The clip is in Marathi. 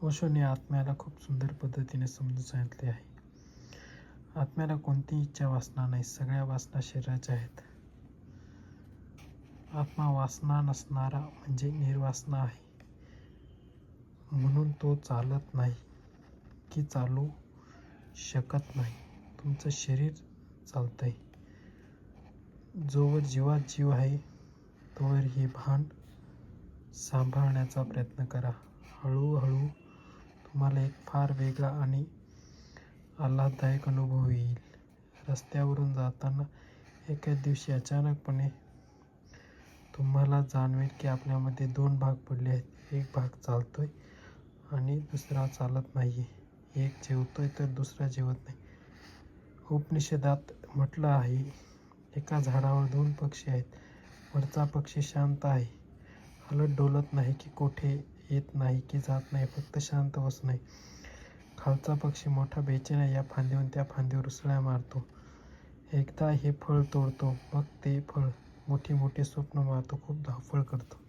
ओशोने आत्म्याला खूप सुंदर पद्धतीने समजून सांगितले आहे. आत्म्याला कोणतीही इच्छा वासना नाही, सगळ्या वासना शरीराच्या आहेत. आत्मा वासना नसणारा म्हणजे निर्वासना आहे. म्हणून तो चालत नाही की चालू शकत नाही. तुमचं शरीर चालतंय. जोवर जीवात जीव आहे तोवर हे भान सांभाळण्याचा प्रयत्न करा. हळूहळू तुम्हाला एक फार वेगळा आणि आल्हाददायक अनुभव येईल. रस्त्यावरून जाताना एका दिवशी अचानकपणे तुम्हाला जाणवेल की आपल्यामध्ये दोन भाग पडले आहेत. एक भाग चालतोय आणि दुसरा चालत नाहीये. एक जेवतोय तर दुसरा जेवत नाही. उपनिषदात म्हटलं आहे, एका झाडावर दोन पक्षी आहेत. वरचा पक्षी शांत आहे, हलत डोलत नाही की कोठे येत नाही की जात नाही, फक्त शांत बसून आहे. खालचा पक्षी मोठा बेचैन आहे. या फांदीहून त्या फांदीवर उसळ्या मारतो. एकदा हे फळ तोडतो, मग ते फळ मोठी मोठी स्वप्न मारतो, खूप धावपळ करतो.